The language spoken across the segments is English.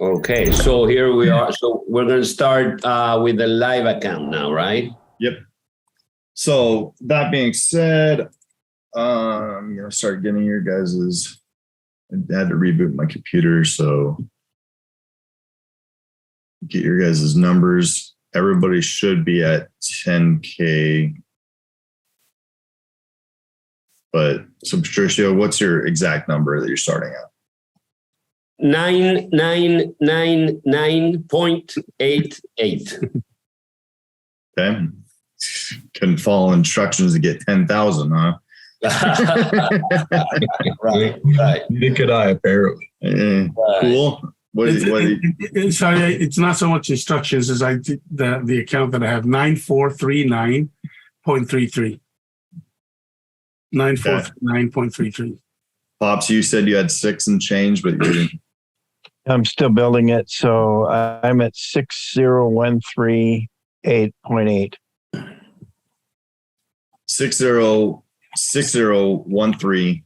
Okay, so here we are. So we're going to start with the live account now, right? Yep. So that being said, I'm going to start getting your guys's. I had to reboot my computer, so get your guys's numbers. Everybody should be at 10K. But so Patricio, what's your exact number that you're starting at? 9999.88. Okay. Couldn't follow instructions to get 10,000, huh? Right. Neither could I, apparently. Cool. Sorry, it's not so much instructions as I did the account that I have 9439.33. 9439.33. Pops, you said you had 6 and change, but you didn't. I'm still building it, so I'm at 6013.8. 6013.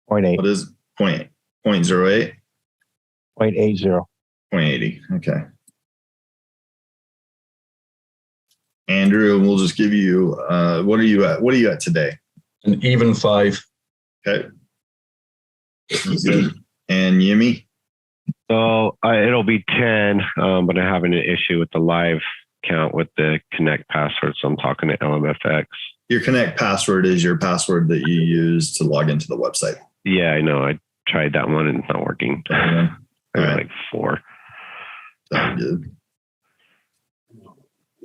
0.8. What is 0.08? 0.80. 0.80. 0.80. Okay. Andrew, we'll just give you what are you at? What are you at today? An even 5. Okay. And Yimmy? So it'll be 10, but I'm having an issue with the live count with the Connect password. So I'm talking to LMFX. Your Connect password is your password that you use to log into the website. Yeah, I know. I tried that one and it's not working. I got like 4. Sounds good.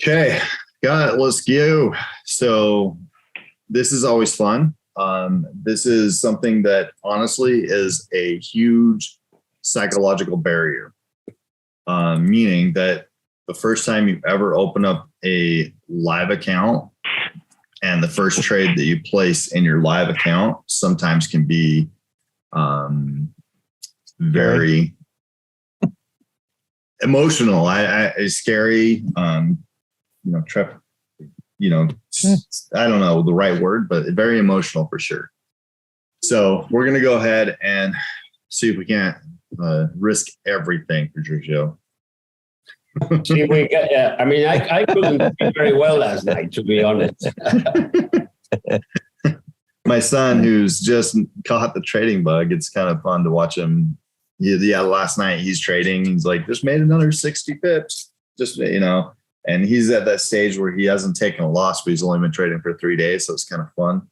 Okay. Got it. Let's go. So this is always fun. This is something that honestly is a huge psychological barrier, meaning that the first time you ever open up a live account and the first trade that you place in your live account sometimes can be very emotional. It's scary. I don't know the right word, but very emotional for sure. So we're going to go ahead and see if we can't risk everything, Patricio. See, we got, I couldn't do very well last night, to be honest. My son, who's just caught the trading bug, it's kind of fun to watch him. Yeah, last night he's trading. He's like, just made another 60 pips. Just, and he's at that stage where he hasn't taken a loss, but he's only been trading for 3 days. So it's kind of fun.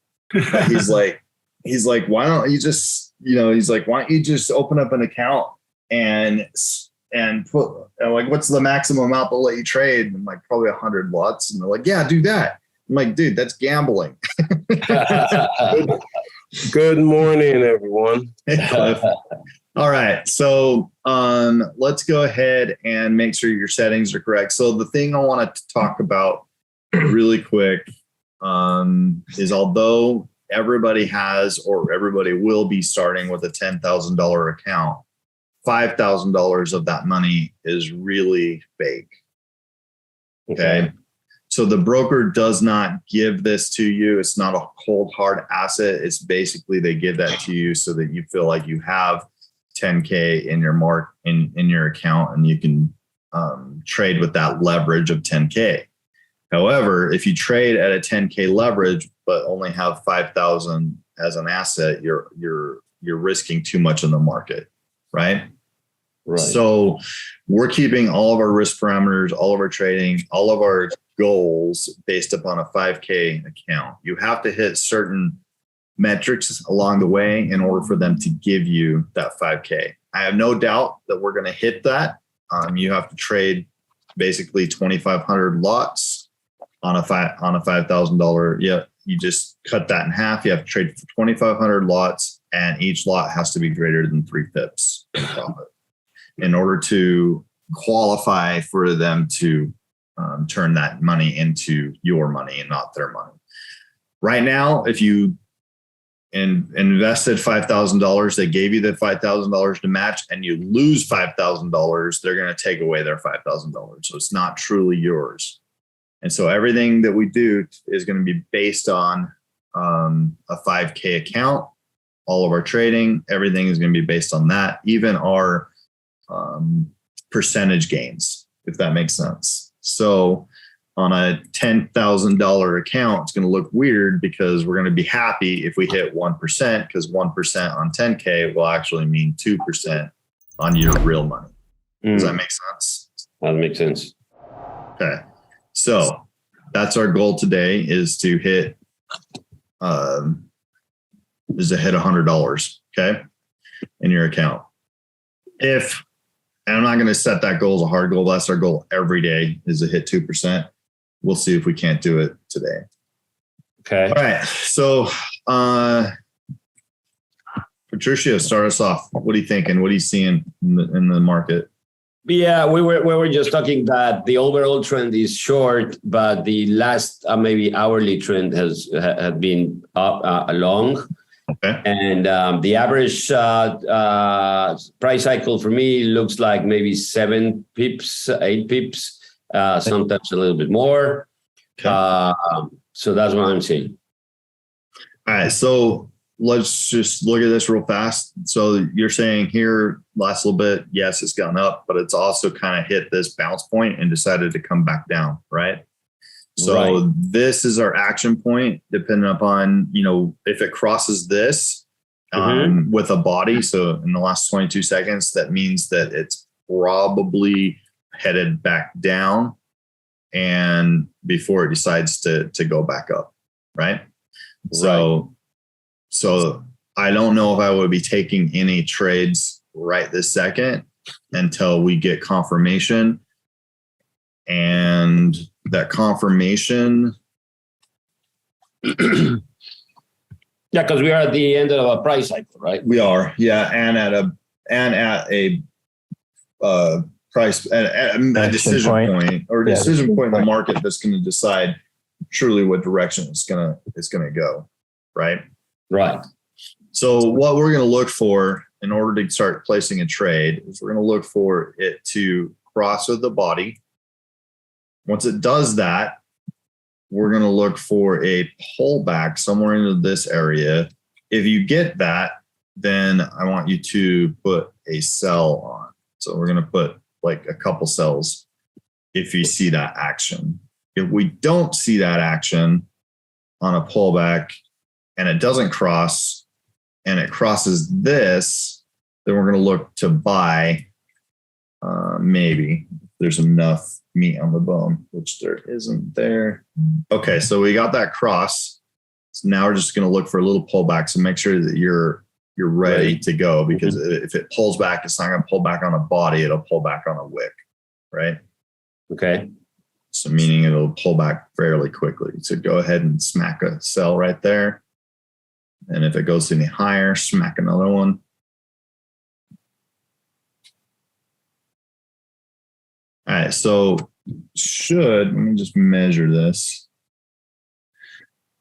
But he's like, why don't you just, why don't you just open up an account and put like, what's the maximum amount they'll let you trade? And I'm like, probably 100 lots. And they're like, yeah, do that. I'm like, dude, that's gambling. Good morning, everyone. Hey, Cliff. All right. So let's go ahead and make sure your settings are correct. So the thing I want to talk about really quick is although everybody has or everybody will be starting with a $10,000 account, $5,000 of that money is really fake. Okay. So the broker does not give this to you. It's not a cold hard asset. It's basically they give that to you so that you feel like you have 10K in your in your account and you can trade with that leverage of 10K. However, if you trade at a 10K leverage but only have 5,000 as an asset, you're risking too much in the market, right? Right. So we're keeping all of our risk parameters, all of our trading, all of our goals based upon a 5K account. You have to hit certain metrics along the way in order for them to give you that 5K. I have no doubt that we're going to hit that. You have to trade basically 2,500 lots on a $5,000. Yeah, you just cut that in half. You have to trade for 2,500 lots, and each lot has to be greater than 3 pips in profit in order to qualify for them to turn that money into your money and not their money. Right now, if you invested $5,000, they gave you the $5,000 to match, and you lose $5,000, they're going to take away their $5,000. So it's not truly yours. And so everything that we do is going to be based on a 5K account. All of our trading, everything is going to be based on that. Even our percentage gains, if that makes sense. So on a $10,000 account, it's going to look weird because we're going to be happy if we hit 1%, because 1% on 10K will actually mean 2% on your real money. Does that make sense? That makes sense. Okay. So that's our goal today, is to hit $100, okay, in your account. And I'm not going to set that goal as a hard goal. That's our goal every day, is to hit 2%. We'll see if we can't do it today. Okay. All right. So, Patricio, start us off. What are you thinking? What are you seeing in the market? Yeah, we were just talking that the overall trend is short, but the last maybe hourly trend has been up long. Okay. And the average price cycle for me looks like maybe 7 pips, 8 pips, sometimes a little bit more. Okay. So that's what I'm seeing. All right. So let's just look at this real fast. So you're saying here last little bit, yes, it's gone up, but it's also kind of hit this bounce point and decided to come back down, right? So This is our action point, depending upon, if it crosses this with a body. So in the last 22 seconds, that means that it's probably headed back down, and before it decides to go back up, right? So I don't know if I would be taking any trades right this second until we get confirmation. And that confirmation. Yeah, because we are at the end of a price cycle, right? We are, yeah, and at a price at a decision point or decision point in the market that's going to decide truly what direction it's gonna go, right? Right. So what we're going to look for in order to start placing a trade is we're going to look for it to cross with the body. Once it does that, we're going to look for a pullback somewhere into this area. If you get that, then I want you to put a sell on. So we're going to put like a couple sells if you see that action. If we don't see that action on a pullback and it doesn't cross and it crosses this, then we're going to look to buy maybe if there's enough meat on the bone, which there isn't there. Okay, so we got that cross. So now we're just going to look for a little pullback. So make sure that you're ready to go, because if it pulls back, it's not going to pull back on a body. It'll pull back on a wick, right? Okay. So meaning it'll pull back fairly quickly. So go ahead and smack a sell right there. And if it goes any higher, smack another one. All right, so let me just measure this.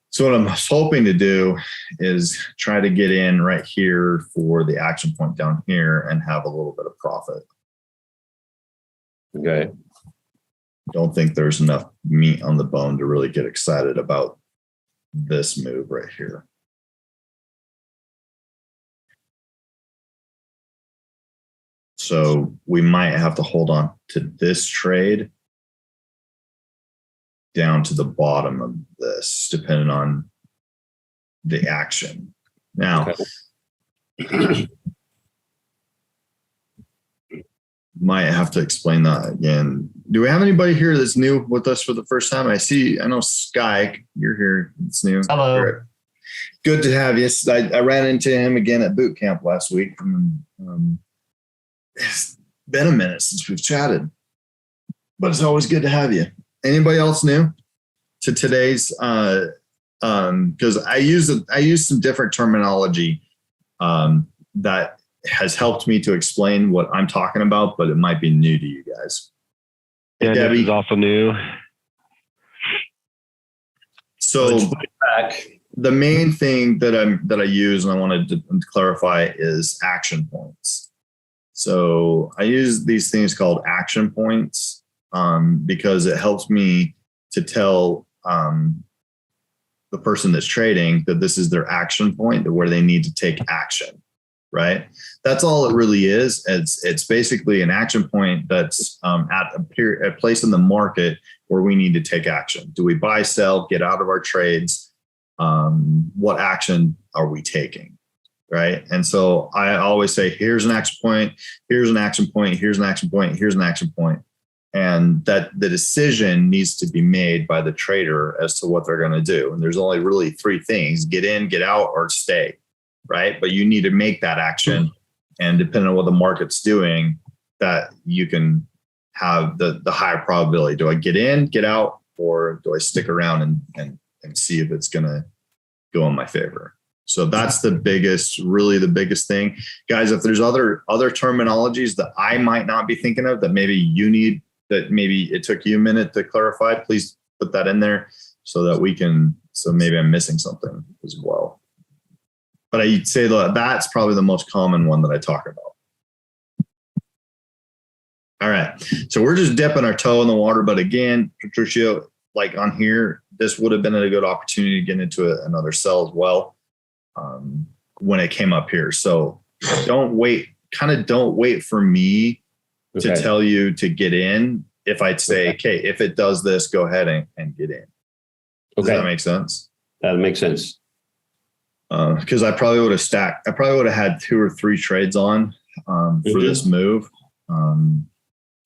So what I'm hoping to do is try to get in right here for the action point down here and have a little bit of profit. Okay. Don't think there's enough meat on the bone to really get excited about this move right here. So we might have to hold on to this trade down to the bottom of this, depending on the action. Now, might have to explain that again. Do we have anybody here that's new with us for the first time? I know Sky, you're here. It's new. Hello. Good to have you. I ran into him again at boot camp last week. It's been a minute since we've chatted, but it's always good to have you. Anybody else new to today's? Because I use some different terminology that has helped me to explain what I'm talking about, but it might be new to you guys. Yeah, Debbie, this is also new. So the main thing that I use and I wanted to clarify is action points. So I use these things called action points because it helps me to tell the person that's trading that this is their action point, where they need to take action. right? That's all it really is. It's basically an action point that's at a place in the market where we need to take action. Do we buy, sell, get out of our trades? What action are we taking? Right. And so I always say, here's an action point, here's an action point, here's an action point, here's an action point. And that the decision needs to be made by the trader as to what they're going to do. And there's only really three things: get in, get out, or stay. Right. But you need to make that action. And depending on what the market's doing, that you can have the higher probability. Do I get in, get out, or do I stick around and see if it's going to go in my favor? So that's the biggest thing. Guys, if there's other terminologies that I might not be thinking of that maybe you need, that maybe it took you a minute to clarify, please put that in there so that we can, so maybe I'm missing something as well. But I'd say that's probably the most common one that I talk about. All right. So we're just dipping our toe in the water. But again, Patricio, like on here, this would have been a good opportunity to get into another sell as well when it came up here. So don't wait for me to tell you to get in. If I'd say, okay, if it does this, go ahead and get in. Does that make sense? That makes sense. Because I probably would have had 2 or 3 trades on for this move,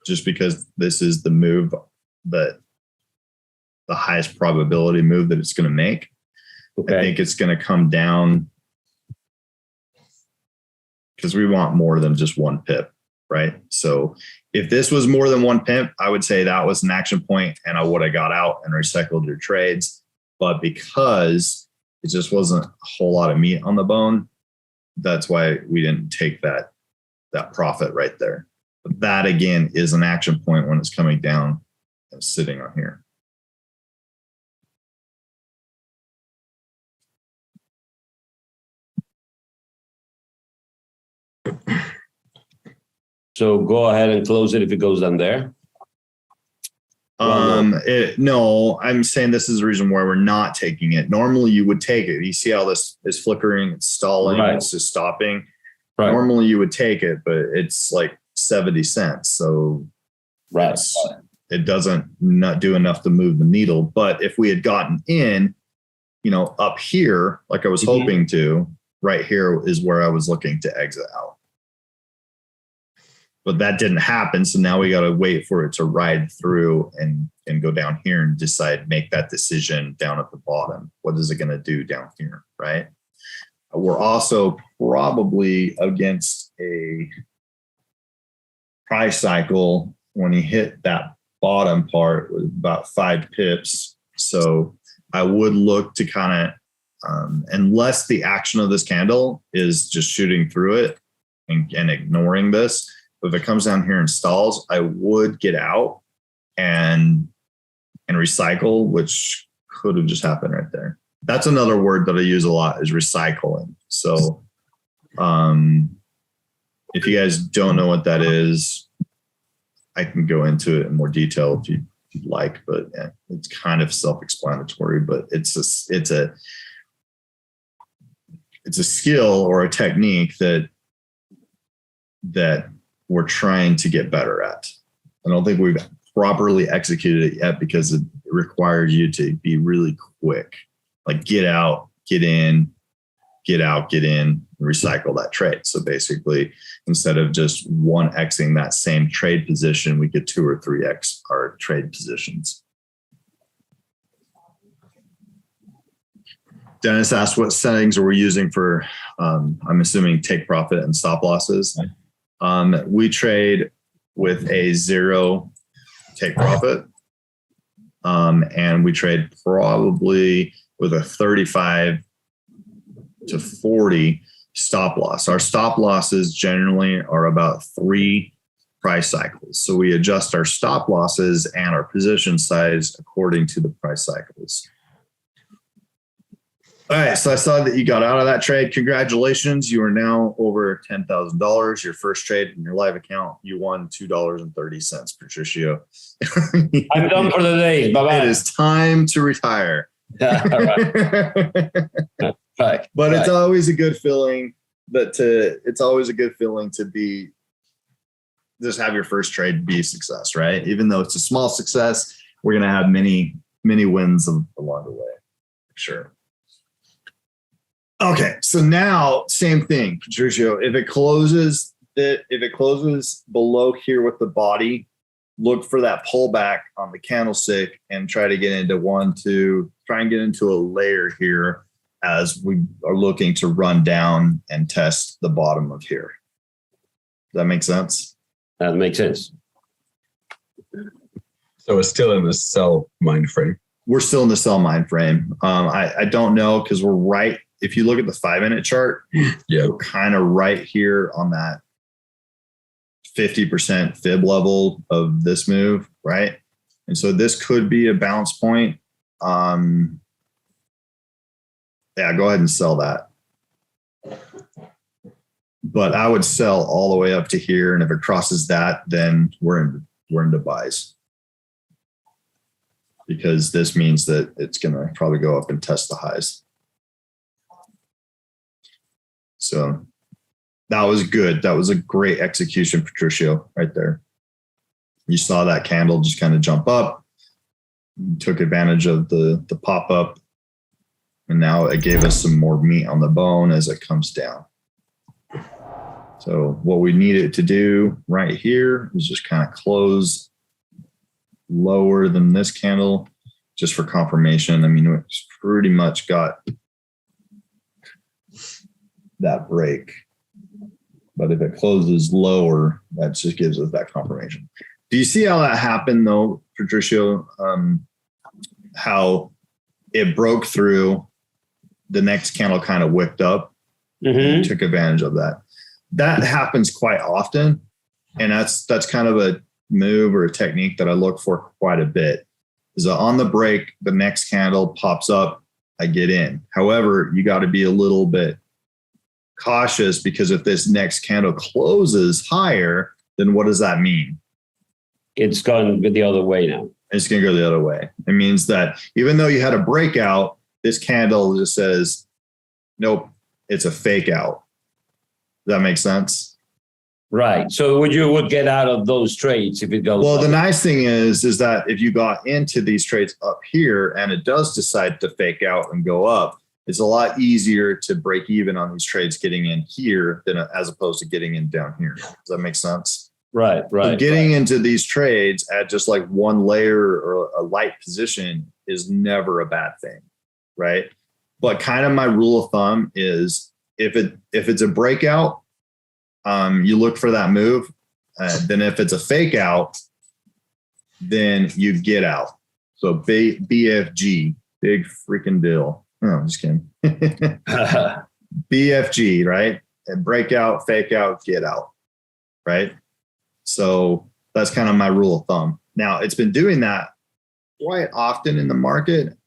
just because this is the move that the highest probability move that it's going to make. I think it's going to come down because we want more than just 1 pip, right? So if this was more than 1 pip, I would say that was an action point and I would have got out and recycled your trades. But because it just wasn't a whole lot of meat on the bone, that's why we didn't take that profit right there. But that again is an action point when it's coming down and sitting on here. So go ahead and close it if it goes down there. No, I'm saying this is the reason why we're not taking it. Normally you would take it. You see how this is flickering, it's stalling, it's just stopping. Right. Normally you would take it, but it's like 70 cents. So it doesn't not do enough to move the needle. But if we had gotten in, up here, like I was hoping to, right here is where I was looking to exit out. But that didn't happen. So now we got to wait for it to ride through and go down here and make that decision down at the bottom. What is it going to do down here, right? We're also probably against a price cycle when you hit that bottom part with about 5 pips. So I would look to kind of, unless the action of this candle is just shooting through it and ignoring this. If it comes down here and stalls, I would get out and recycle, which could have just happened right there. That's another word that I use a lot is recycling. So if you guys don't know what that is, I can go into it in more detail if you'd like, but yeah, it's kind of self-explanatory, but it's a skill or a technique that we're trying to get better at. I don't think we've properly executed it yet because it requires you to be really quick. Like get out, get in, get out, get in, recycle that trade. So basically, instead of just 1xing that same trade position, we get 2 or 3x our trade positions. Dennis asked what settings are we using for, I'm assuming take profit and stop losses. We trade with a 0 take profit. And we trade probably with a 35 to 40 stop loss. Our stop losses generally are about 3 price cycles. So we adjust our stop losses and our position size according to the price cycles. All right, so I saw that you got out of that trade. Congratulations. You are now over $10,000. Your first trade in your live account. You won $2.30, Patricio. I'm done for the day. Bye-bye. It is time to retire. Right. But it's always a good feeling it's always a good feeling to just have your first trade be a success, right? Even though it's a small success, we're going to have many wins along the way, for sure. Okay, so now same thing, Patricio. If it closes below here with the body, look for that pullback on the candlestick and try to get into try and get into a layer here as we are looking to run down and test the bottom of here. Does that make sense? That makes sense. So it's still in the sell mind frame. We're still in the sell mind frame. I don't know because we're right. If you look at the 5-minute chart, we're kind of right here on that 50% fib level of this move, right? And so this could be a bounce point. Yeah, go ahead and sell that. But I would sell all the way up to here, and if it crosses that, then we're into buys. Because this means that it's going to probably go up and test the highs. So that was good. That was a great execution, Patricio, right there. You saw that candle just kind of jump up, took advantage of the pop-up, and now it gave us some more meat on the bone as it comes down. So what we needed to do right here is just kind of close lower than this candle just for confirmation. I mean, it's pretty much got that break. But if it closes lower, that just gives us that confirmation. Do you see how that happened though, Patricio? How it broke through, the next candle kind of wicked up and took advantage of that. That happens quite often. And that's kind of a move or a technique that I look for quite a bit. Is that on the break, the next candle pops up, I get in. However, you got to be a little bit cautious because if this next candle closes higher, then what does that mean? It's gone the other way now. It's going to go the other way. It means that even though you had a breakout, this candle just says, nope, it's a fake out. Does that make sense? Right. So you would get out of those trades if it goes Well, up. the nice thing is that if you got into these trades up here and it does decide to fake out and go up, it's a lot easier to break even on these trades getting in here than as opposed to getting in down here. Does that make sense? Right. So getting into these trades at just like one layer or a light position is never a bad thing, right? But kind of my rule of thumb is if it's a breakout, you look for that move. Then if it's a fake out, then you get out. So BFG, big freaking deal. No, I'm just kidding. BFG, right? And breakout, fake out, get out, right? So that's kind of my rule of thumb. Now, it's been doing that quite often in the market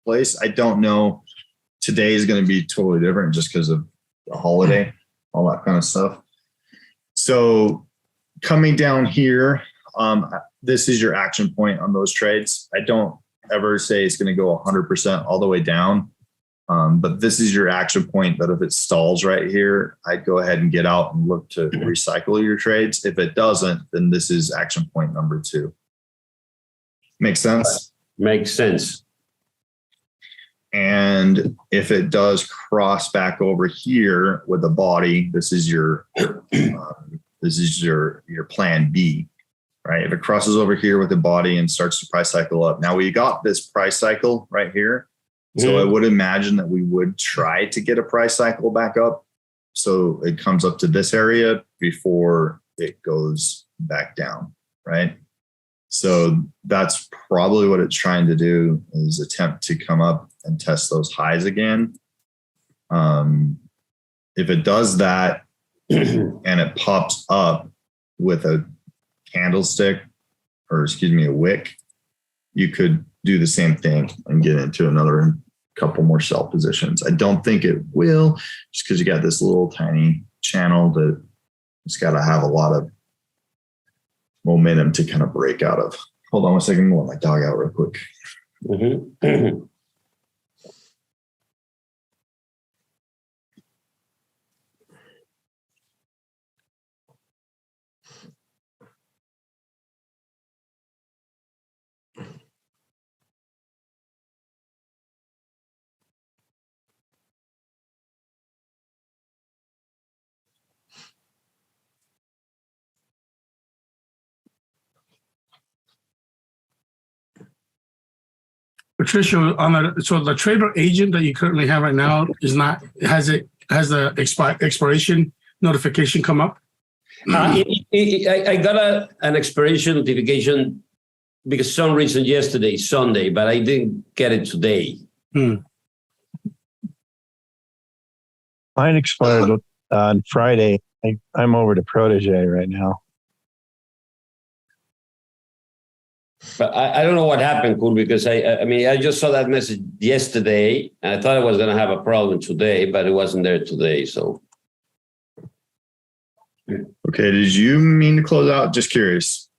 place. I don't know. Today is going to be totally different just because of the holiday, all that kind of stuff. So coming down here, this is your action point on those trades. I don't ever say it's going to go 100% all the way down. But this is your action point that if it stalls right here, I'd go ahead and get out and look to recycle your trades. If it doesn't, then this is action point number 2. Make sense? Makes sense. And if it does cross back over here with the body, this is your plan B, right? If it crosses over here with the body and starts to price cycle up. Now we got this price cycle right here. So I would imagine that we would try to get a price cycle back up. So it comes up to this area before it goes back down, right? So that's probably what it's trying to do, is attempt to come up and test those highs again. If it does that and it pops up with a candlestick, or excuse me, a wick, you could do the same thing and get into another couple more sell positions. I don't think it will, just because you got this little tiny channel that it's got to have a lot of momentum to kind of break out of. Hold on one second. I'm going to let my dog out real quick. Patricio, so the trader agent that you currently have right now has the expiration notification come up? I got an expiration notification because for some reason yesterday, Sunday, but I didn't get it today. Mine expired on Friday. I'm over to Protege right now. But I don't know what happened, Cool, because I just saw that message yesterday and I thought I was going to have a problem today, but it wasn't there today. So. Okay. Did you mean to close out? Just curious.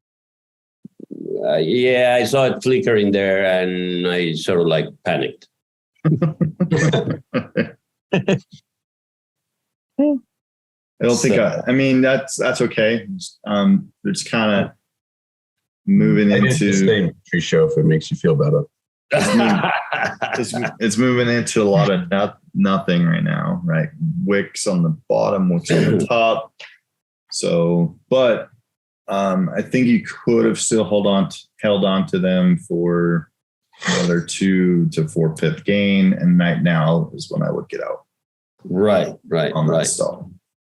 Yeah, I saw it flickering there and I sort of like panicked. I don't think that's okay. It's kind of moving into the same Patricio if it makes you feel better. it's moving into a lot of nothing right now, right? Wicks on the bottom, wicks on the top. So, but I think you could have still held on to them for another 2 to 4 pip gain, and right now is when I would get out. Right. On that stall.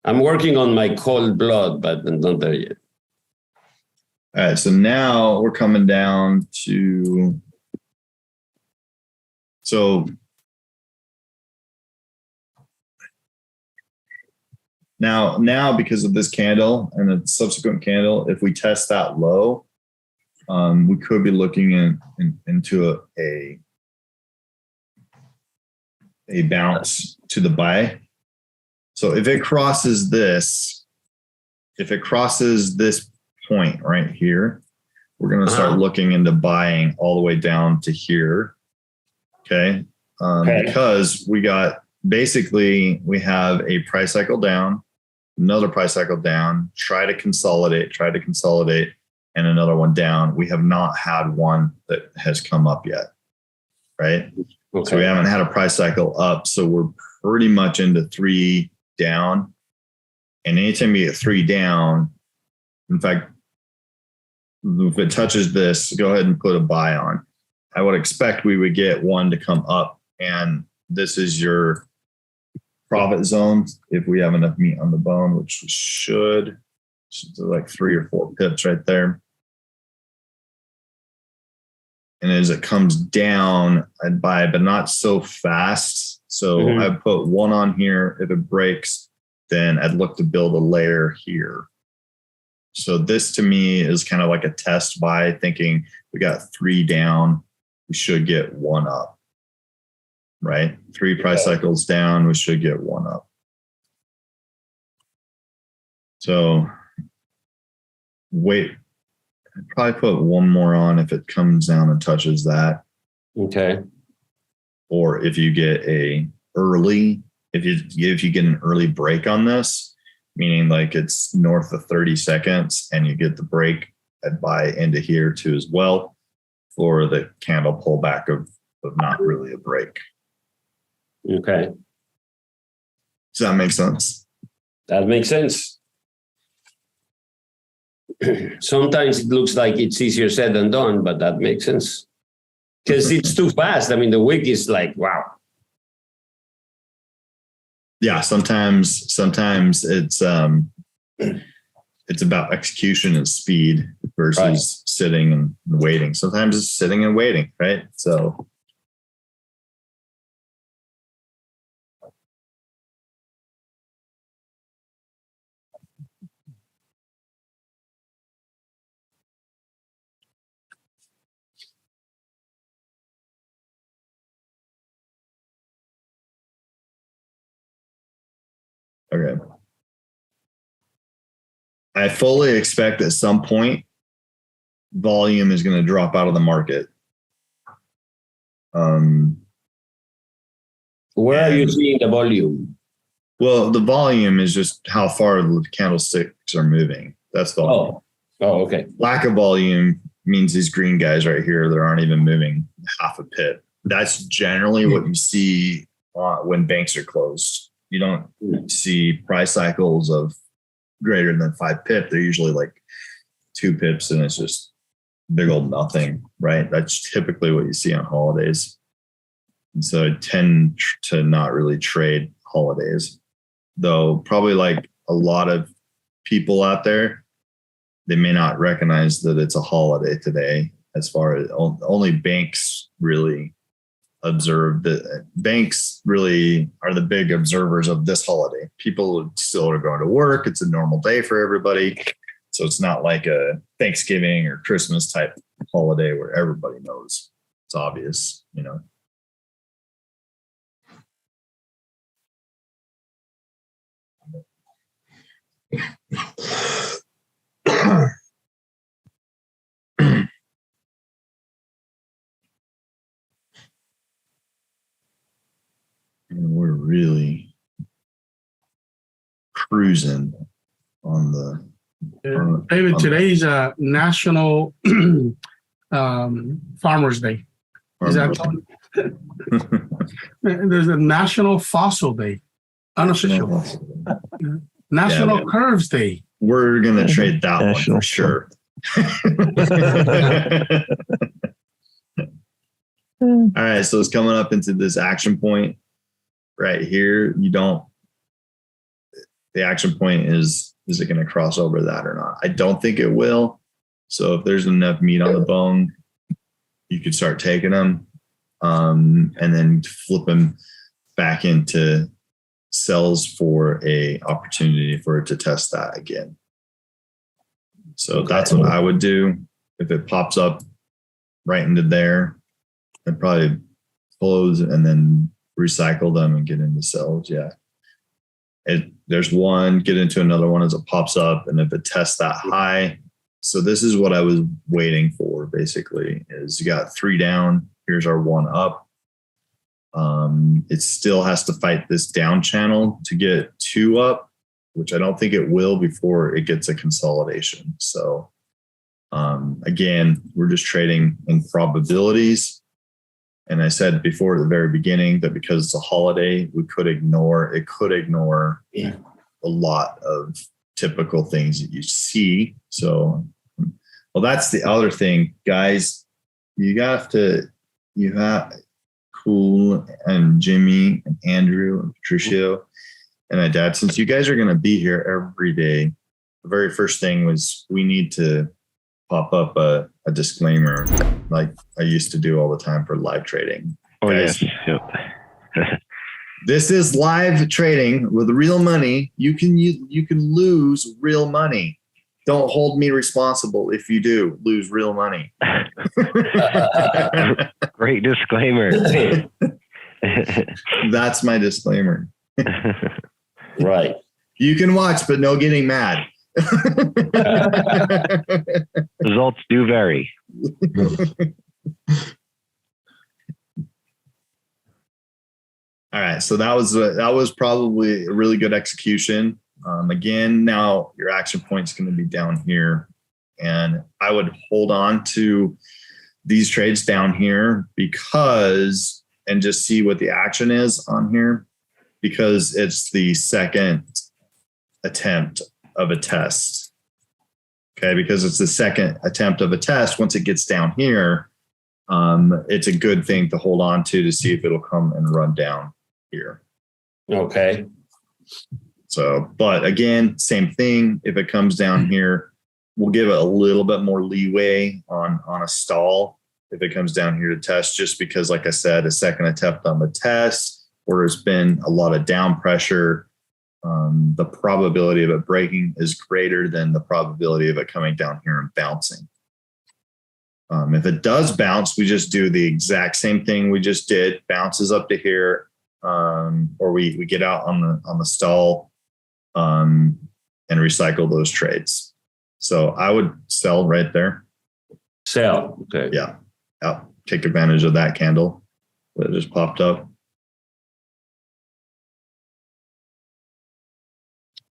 I'm working on my cold blood, but I'm not there yet. All right, so now we're coming down to now because of this candle and the subsequent candle, if we test that low, we could be looking into a bounce to the buy. So if it crosses this point right here, we're going to start looking into buying all the way down to here. Okay. Because we have a price cycle down, another price cycle down, try to consolidate, and another one down. We have not had one that has come up yet. Right. Okay. So we haven't had a price cycle up. So we're pretty much into 3 down. And anytime you get 3 down, in fact, if it touches this, go ahead and put a buy on. I would expect we would get 1 to come up, and this is your profit zone if we have enough meat on the bone, which we should. Like 3 or 4 pips right there. And as it comes down, I'd buy, but not so fast. So I'd put 1 on here. If it breaks, then I'd look to build a layer here. So this to me is kind of like a test buy, thinking we got 3 down, we should get 1 up, right? 3 price cycles down, we should get 1 up. So wait, I'd probably put 1 more on if it comes down and touches that. Okay. Or if you get if you get an early break on this, meaning like it's north of 30 seconds and you get the break, I'd buy into here too as well for the candle pullback of not really a break. Okay. Does that make sense? That makes sense. Sometimes it looks like it's easier said than done, but that makes sense. Because it's too fast. I mean, the wick is like, wow. Yeah, sometimes it's about execution and speed versus sitting and waiting. Sometimes it's sitting and waiting, right? So okay. I fully expect at some point volume is going to drop out of the market. Where are you seeing the volume? Well, the volume is just how far the candlesticks are moving. That's volume. Oh, okay. Lack of volume means these green guys right here that aren't even moving half a pip. That's generally what you see when banks are closed. You don't see price cycles of greater than 5 pip. They're usually like 2 pips, and it's just big old nothing, right? That's typically what you see on holidays. And so I tend to not really trade holidays, though probably like a lot of people out there, they may not recognize that it's a holiday today. As far as only banks really observe that. Banks really are the big observers of this holiday. People still are going to work. It's a normal day for everybody. So it's not like a Thanksgiving or Christmas type holiday where everybody knows. It's obvious, you know. And we're really cruising on the. David, today's National Farmers Day. Is that there's a National Fossil Day, unofficial. National Curves Day. We're gonna trade that National one for sure. All right, so it's coming up into this action point right here. The action point is it going to cross over that or not? I don't think it will. So if there's enough meat on the bone, you could start taking them and then flip them back into sells for a opportunity for it to test that again. So that's what I would do. If it pops up right into there, I'd probably close and then recycle them and get into sells. Yeah. There's one, get into another one as it pops up. And if it tests that high, so this is what I was waiting for basically is you got 3 down. Here's our 1 up. It still has to fight this down channel to get 2 up, which I don't think it will before it gets a consolidation. So again, we're just trading in probabilities. And I said before at the very beginning that because it's a holiday, it could ignore a lot of typical things that you see. So, well, that's the other thing, guys. You have Cool and Jimmy and Andrew and Patricio and my dad, since you guys are going to be here every day, the very first thing was we need to pop up a disclaimer like I used to do all the time for live trading. Oh, guys, yes. Yep. this is live trading with real money. You can lose real money. Don't hold me responsible if you do lose real money. Great disclaimer. That's my disclaimer. Right. You can watch, but no getting mad. Results do vary. All right, so that was probably a really good execution. Again, now your action point is going to be down here, and I would hold on to these trades down here and just see what the action is on here, because it's the second attempt of a test. Okay, because it's the second attempt of a test. Once it gets down here, it's a good thing to hold on to see if it'll come and run down here. Okay. So, but again, same thing. If it comes down here, we'll give it a little bit more leeway on a stall if it comes down here to test, just because, like I said, a second attempt on the test, where there's been a lot of down pressure, the probability of it breaking is greater than the probability of it coming down here and bouncing. If it does bounce, we just do the exact same thing we just did, bounces up to here, or we get out on the stall and recycle those trades. So I would sell right there. Sell. Okay. Yeah. Take advantage of that candle that just popped up.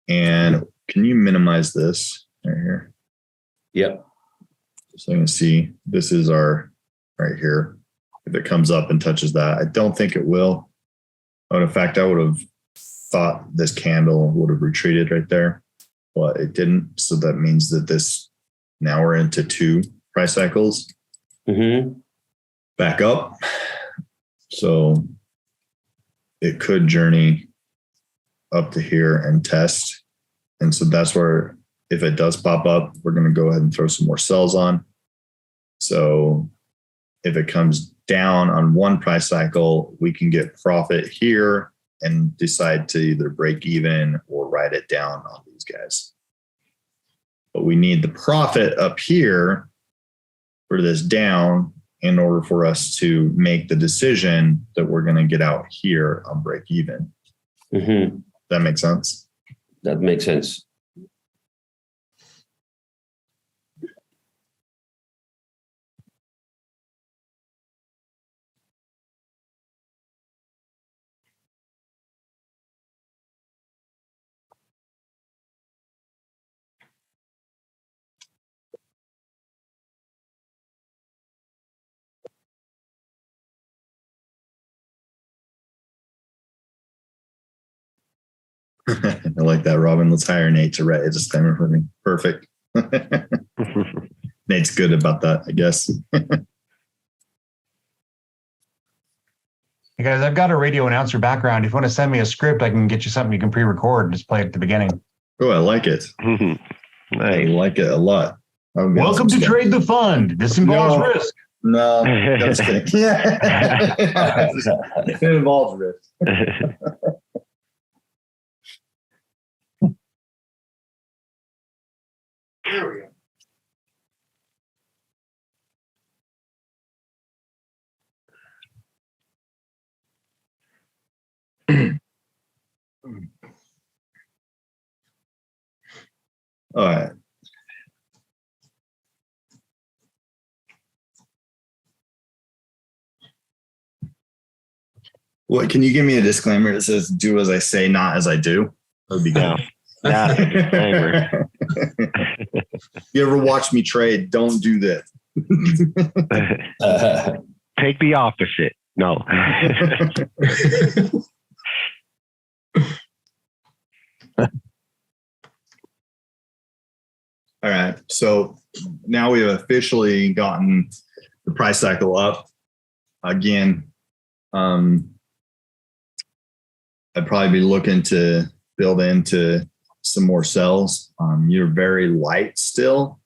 And can you minimize this right here? Yep. So you can see this is our right here. If it comes up and touches that, I don't think it will. But in fact, I would have thought this candle would have retreated right there, but it didn't. So that means that now we're into 2 price cycles back up. So it could journey up to here and test. And so that's where, if it does pop up, we're going to go ahead and throw some more sells on. So if it comes down on one price cycle, we can get profit here and decide to either break even or write it down on these guys. But we need the profit up here for this down in order for us to make the decision that we're going to get out here on break even. That makes sense? That makes sense. I like that, Robin. Let's hire Nate to write a disclaimer for me. Perfect. Nate's good about that, I guess. Hey guys, I've got a radio announcer background. If you want to send me a script, I can get you something you can pre-record and just play at the beginning. Oh, I like it. I Nice. like it a lot. Welcome to Trade the Fund. This involves risk. No, just kidding. Yeah. It involves risk. There we go. All right. What, can you give me a disclaimer that says do as I say, not as I do? That would be good. No. That's a disclaimer. You ever watch me trade? Don't do that. Take the opposite. No. All right. So now we've officially gotten the price cycle up. Again, I'd probably be looking to build into some more sells. You're very light still,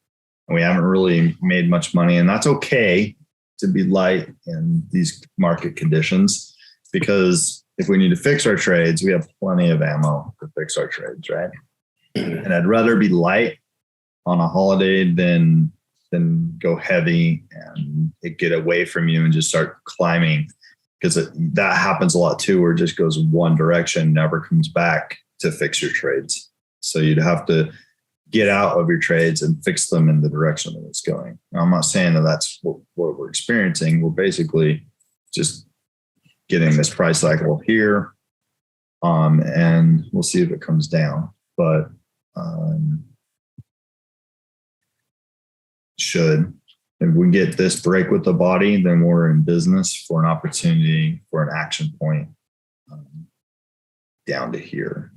and we haven't really made much money, and that's okay to be light in these market conditions, because if we need to fix our trades, we have plenty of ammo to fix our trades, right? And I'd rather be light on a holiday than go heavy and it get away from you and just start climbing, because that happens a lot too, where it just goes one direction, never comes back to fix your trades. So you'd have to get out of your trades and fix them in the direction that it's going. Now, I'm not saying that that's what we're experiencing. We're basically just getting this price cycle here, and we'll see if it comes down. But if we get this break with the body, then we're in business for an opportunity for an action point down to here.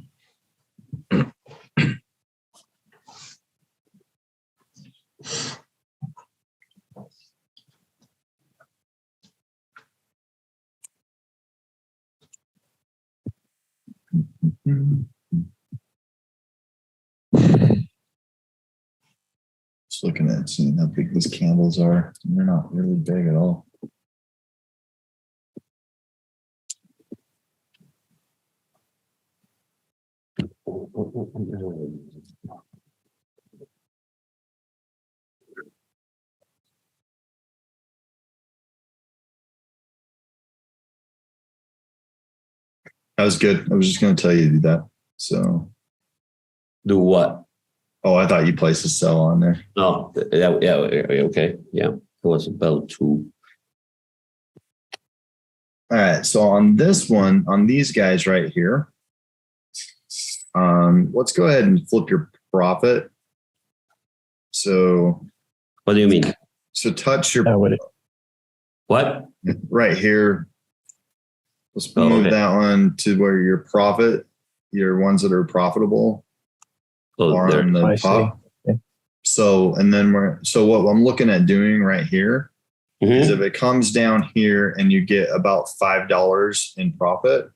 Just looking at seeing how big these candles are. They're not really big at all. That was good. I was just going to tell you to do that. So, Do what? oh, I thought you placed a sell on there. No, yeah, okay, yeah. It was about to. All right. So on this one, on these guys right here, let's go ahead and flip your profit. So, What do you mean? so touch your What? right here. Let's Oh, move okay. that one to where your profit, your ones that are profitable Oh, are there. on the I see. top. Okay. So, and then what I'm looking at doing right here is if it comes down here and you get about $5 in profit,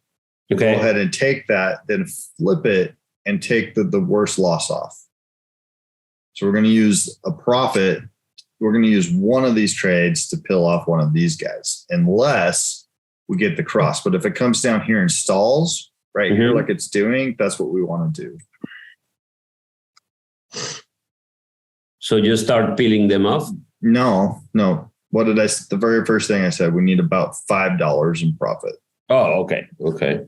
Okay. go ahead and take that, then flip it and take the worst loss off. So we're going to use a profit. We're going to use one of these trades to pill off one of these guys, unless we get the cross. But if it comes down here and stalls right here, like it's doing, that's what we want to do. So just start peeling them off? No. What did the very first thing I said, we need about $5 in profit. Oh, okay. Okay.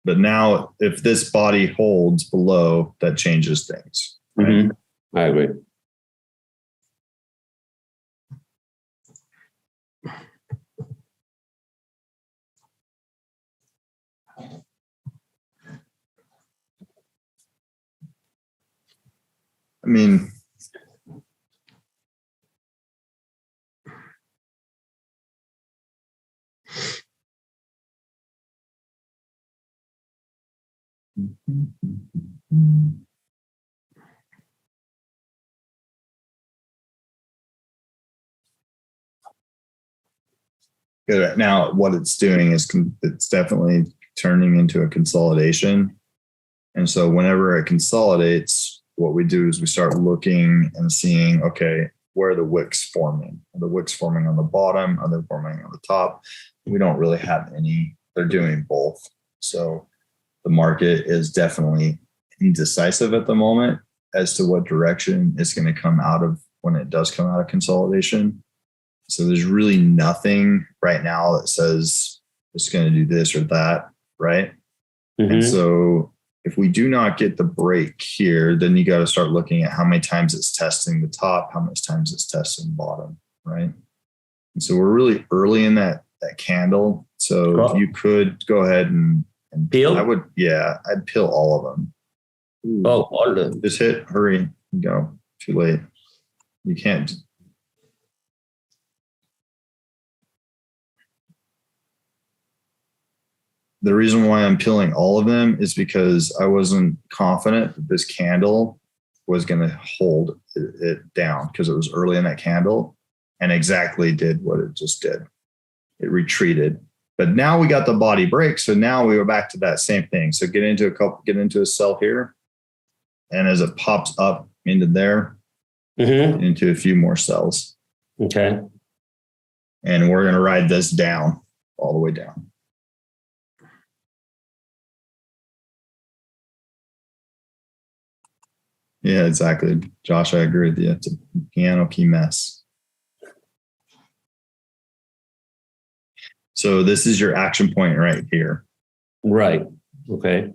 But now if this body holds below, that changes things. Right? I agree. I mean, now what it's doing is it's definitely turning into a consolidation. And so whenever it consolidates, what we do is we start looking and seeing, okay, where are the wicks forming? Are the wicks forming on the bottom? Are they forming on the top? We don't really have any. They're doing both. So the market is definitely indecisive at the moment as to what direction it's going to come out of when it does come out of consolidation. So there's really nothing right now that says it's going to do this or that, right? And so if we do not get the break here, then you got to start looking at how many times it's testing the top, how many times it's testing the bottom, right? And so we're really early in that candle. So you could go ahead and peel. I'd peel all of them. Oh, all of them. Just hit, hurry, go. Too late. You can't. The reason why I'm peeling all of them is because I wasn't confident that this candle was going to hold it down because it was early in that candle and exactly did what it just did. It retreated. But now we got the body break. So now we go back to that same thing. So get into a sell here. And as it pops up into there, into a few more cells. Okay. And we're going to ride this down all the way down. Yeah, exactly. Josh, I agree with you. It's a piano key mess. So this is your action point right here. Right. Okay.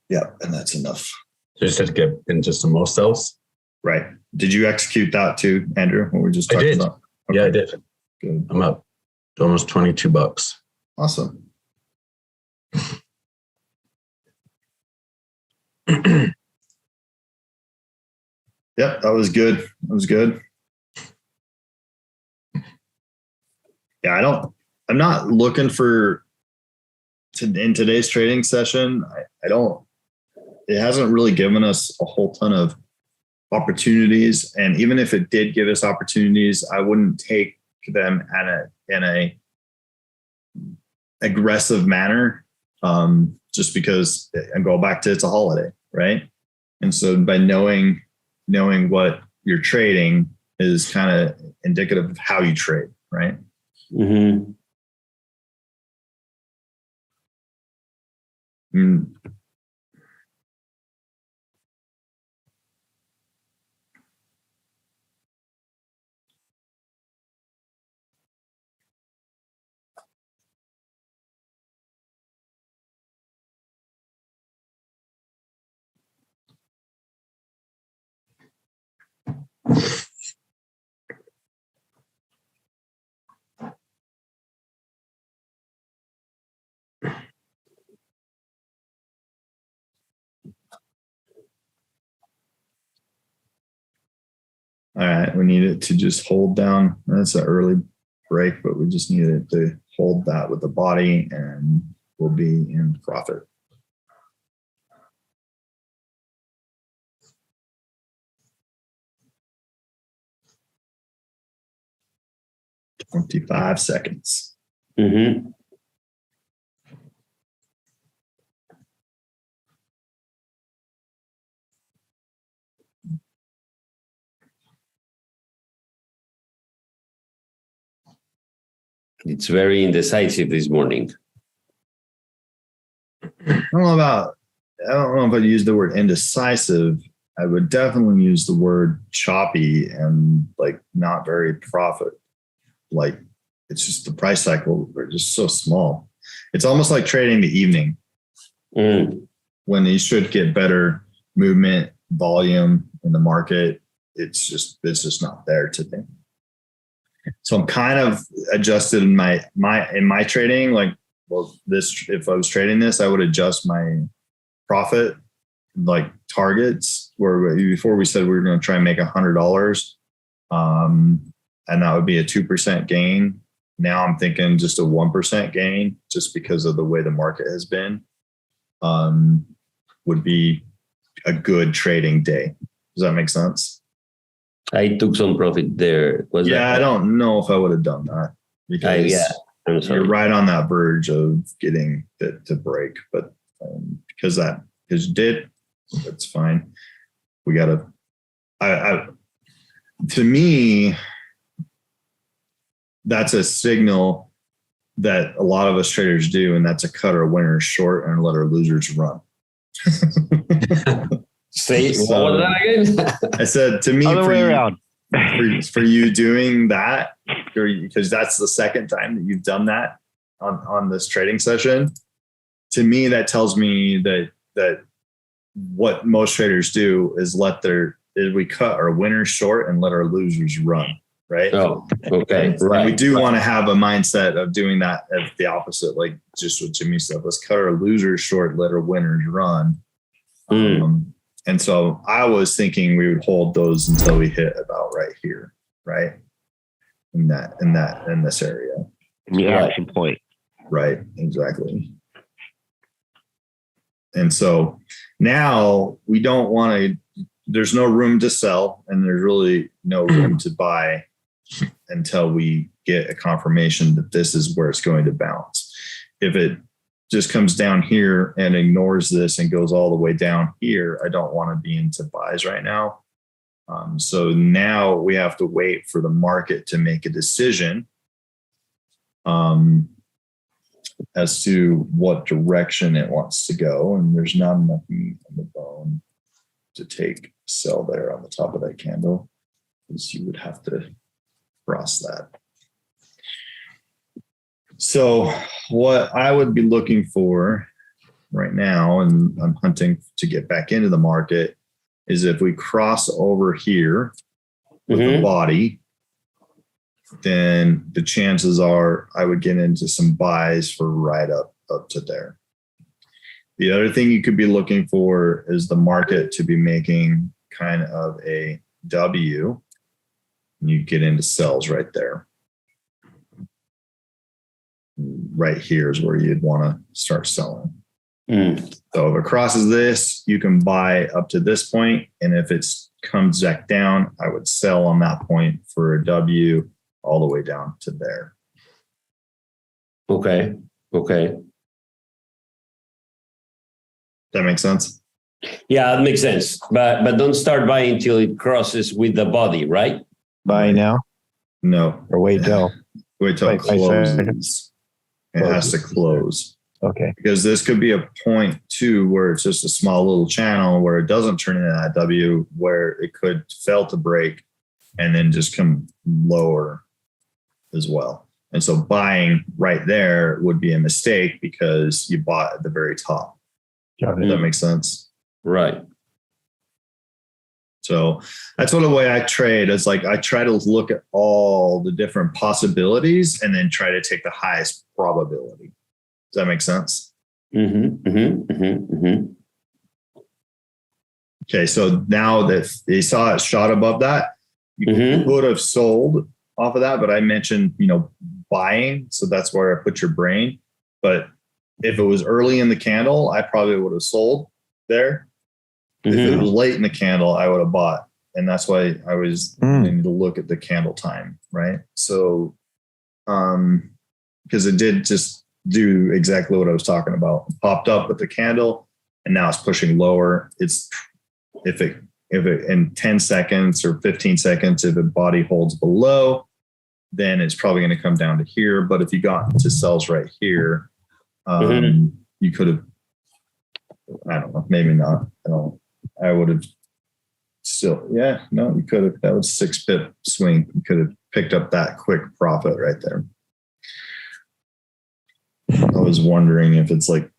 Yeah, and that's enough. Just to get into some more cells. Right. Did you execute that too, Andrew? What we just talked about? Okay. Yeah, I did. Good. I'm up to almost $22. Awesome. Yep, that was good. That was good. Yeah, I'm not looking in today's trading session. It hasn't really given us a whole ton of opportunities. And even if it did give us opportunities, I wouldn't take them in a aggressive manner. Just because I go back to it's a holiday, right? And so by knowing what you're trading is kind of indicative of how you trade, right? All right, we need it to just hold down. That's an early break, but we just need it to hold that with the body, and will be in profit. "25 seconds." Mm-hmm. It's very indecisive this morning. I don't know if I'd use the word indecisive. I would definitely use the word choppy and like not very profit. Like it's just the price cycle, they're just so small. It's almost like trading the evening when you should get better movement, movement in the market. It's just not there today. So I'm kind of adjusted in my trading. Like, well, if I was trading this, I would adjust my profit like targets where before we said we were going to try and make $100, and that would be a 2% gain. Now I'm thinking just a 1% gain, just because of the way the market has been, would be a good trading day. Does that make sense? I took some profit there. I don't know if I would have done that because I'm sorry. you're right on that verge of getting it to break, but because you did, that's fine. We got to, to me, that's a signal that a lot of us traders do, and that's a cut our winners short and let our losers run. Say what was that again? I said to me, Other way around. for you doing that, because that's the second time that you've done that on this trading session. To me, that tells me that what most traders do is we cut our winners short and let our losers run. Right. Oh, okay. Right. And we do want to have a mindset of doing that as the opposite, like just what Jimmy said. Let's cut our losers short, let our winners run. And so I was thinking we would hold those until we hit about right here, right? In this area. In the action point. Right, exactly. And so now we don't want to, there's no room to sell and there's really no room to buy until we get a confirmation that this is where it's going to bounce. If it just comes down here and ignores this and goes all the way down here, I don't want to be into buys right now. So now we have to wait for the market to make a decision as to what direction it wants to go. And there's not enough meat on the bone to take sell there on the top of that candle, because you would have to cross that. So what I would be looking for right now, and I'm hunting to get back into the market, is if we cross over here with the body, then the chances are I would get into some buys for right up to there. The other thing you could be looking for is the market to be making kind of a W, and you get into sells right there. Right here is where you'd want to start selling. So if it crosses this, you can buy up to this point, and if it comes back down, I would sell on that point for a W all the way down to there. Okay. That makes sense? Yeah, that makes sense. But don't start buying until it crosses with the body, right? Buy now No. or wait till? Wait till it Wait 5 closes. seconds. It has to close. Okay. Because this could be a point too where it's just a small little channel where it doesn't turn into that W, where it could fail to break and then just come lower as well. And so buying right there would be a mistake because you bought at the very top. Got Does that make sense? Right. So that's what the way I trade is. Like I try to look at all the different possibilities and then try to take the highest probability. Does that make sense? Okay, so now that they saw it shot above that, you could have sold off of that, but I mentioned, buying. So that's where I put your brain. But if it was early in the candle, I probably would have sold there. If it was late in the candle, I would have bought. And that's why I was needing to look at the candle time, right? So, because it did just do exactly what I was talking about. It popped up with the candle, and now it's pushing lower. It's if it in 10 seconds or 15 seconds, if the body holds below, then it's probably going to come down to here. But if you got into sells right here, you could have, I don't know, maybe not. I would have still, you could have. That was 6 pip swing. You could have picked up that quick profit right there. I was wondering if it's like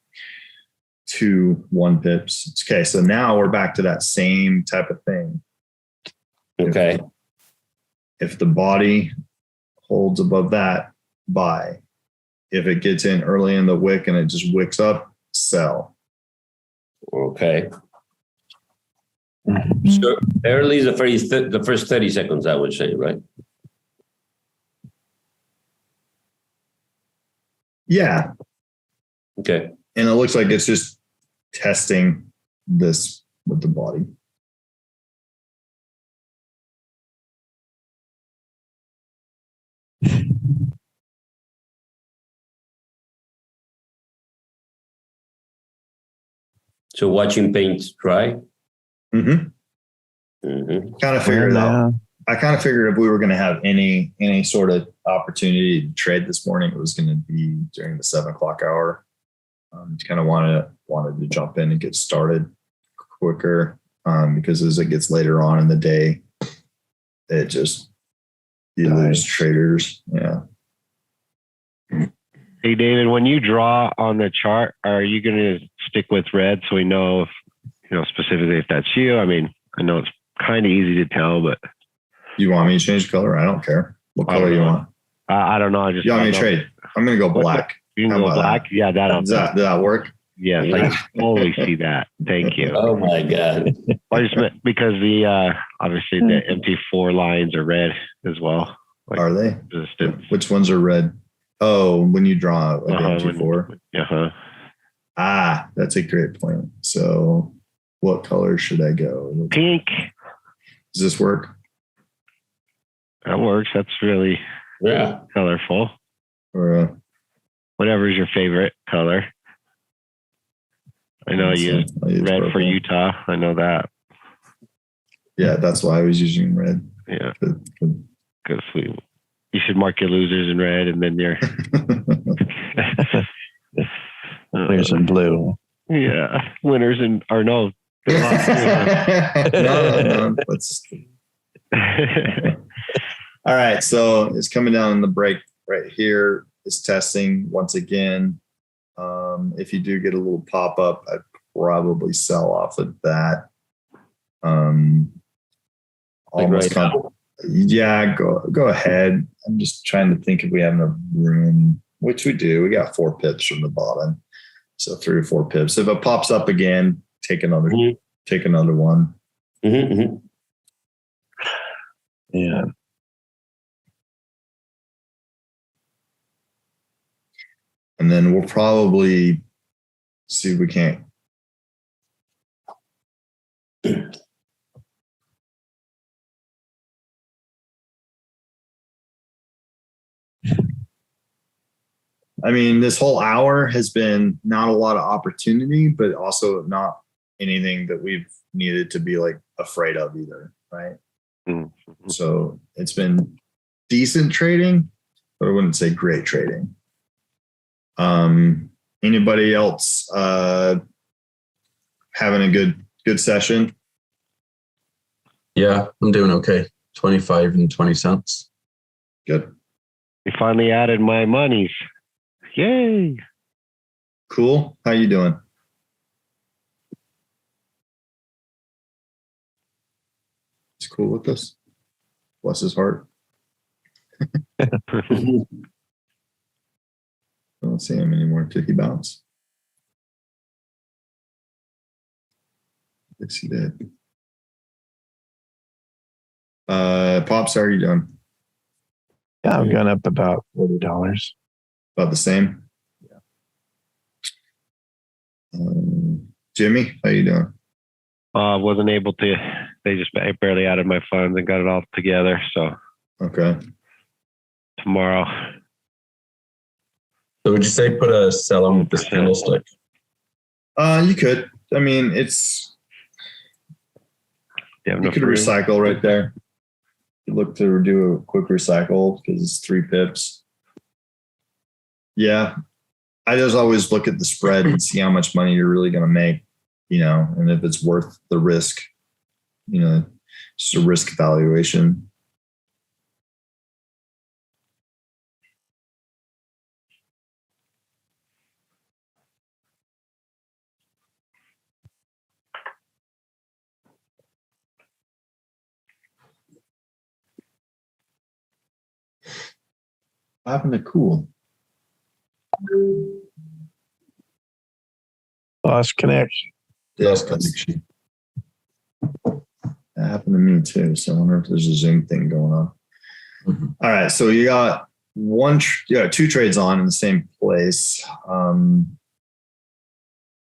1 pips. Okay, so now we're back to that same type of thing. Okay. If the body holds above that, buy. If it gets in early in the wick and it just wicks up, sell. Okay. So early is the first 30 seconds, I would say, right? Yeah. Okay. And it looks like it's just testing this with the body. So watching paint dry. Kind of figured it out. I kind of figured if we were going to have any sort of opportunity to trade this morning, it was going to be during the 7 o'clock hour. Kind of wanted to jump in and get started quicker because as it gets later on in the day, it just you lose traders. Yeah. Hey, David, when you draw on the chart, are you going to stick with red so we know if, specifically if that's you? I mean, I know it's kind of easy to tell, but you want me to change color? I don't care. What color you want? I don't know. You want me to trade? I'm going to go black. You can go black? Yeah, does that work? Yes, I totally see that. Thank you. Oh my God. Because the obviously the MT4 lines are red as well. Like are they? Resistance. Which ones are red? Oh, when you draw like MT4. That's a great point. So what color should I go? Pink. Does this work? That works. That's really colorful. Or whatever's your favorite color. I know you use red purple for Utah. I know that. Yeah, that's why I was using red. Yeah. Because you should mark your losers in red and then your winners in blue. Yeah. Winners in, or no. No. All right. So it's coming down in the break right here. It's testing once again. If you do get a little pop up, I'd probably sell off of that. Go ahead. I'm just trying to think if we have enough room, which we do. We got 4 pips from the bottom, so 3 or 4 pips. If it pops up again, take another one. Yeah. And then we'll probably see if we can't. I mean, this whole hour has been not a lot of opportunity, but also not anything that we've needed to be like afraid of either, right? Mm-hmm. So it's been decent trading, but I wouldn't say great trading. Anybody else having a good session? Yeah, I'm doing okay. 25 and 20 cents. Good. We finally added my monies. Yay. Cool. How you doing? He's cool with this. Bless his heart. I don't see him anymore. Did he bounce? Yes, he did. Pops, how are you doing? Yeah, I've gone up about $40. About the same? Jimmy, how you doing? Wasn't able to. I barely added my funds and got it all together. So Okay. tomorrow. So would you say put a sell on with this candlestick? You could. I mean, You could recycle right there. You look to do a quick recycle because it's 3 pips. Yeah. I just always look at the spread and see how much money you're really going to make, and if it's worth the risk, just a risk evaluation. What happened to cool? Lost connection. Lost connection. That happened to me too. So I wonder if there's a Zoom thing going on. Mm-hmm. All right. So you got 2 trades on in the same place.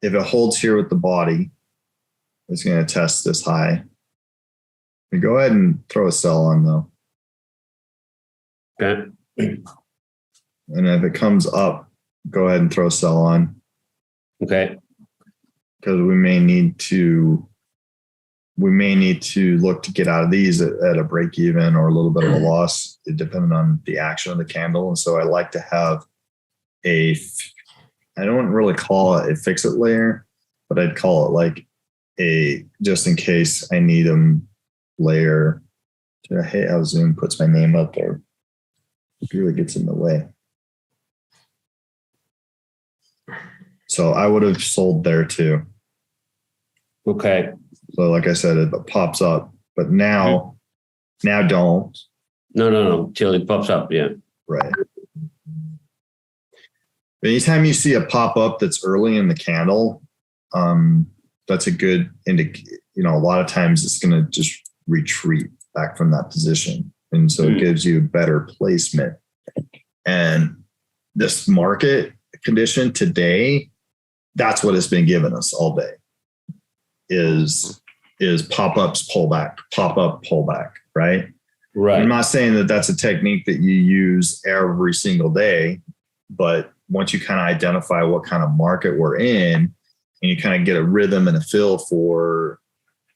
If it holds here with the body, it's going to test this high. You go ahead and throw a sell on though. Okay. And if it comes up, go ahead and throw a sell on. Okay. Because we may need to look to get out of these at a break even or a little bit of a loss, depending on the action of the candle. And so I like to have I don't really call it a fix it layer, but I'd call it like a just in case I need them layer. I hate how Zoom puts my name up there. It really gets in the way. So I would have sold there too. Okay. So like I said, it pops up, but now don't. No. Till it pops up. Yeah. Right. Anytime you see a pop up that's early in the candle, that's a good indicator. A lot of times it's going to just retreat back from that position. And so it gives you a better placement. And this market condition today, that's what it's been giving us all day is pop-ups, pullback, pop-up, pullback, right? Right. I'm not saying that that's a technique that you use every single day, but once you kind of identify what kind of market we're in and you kind of get a rhythm and a feel for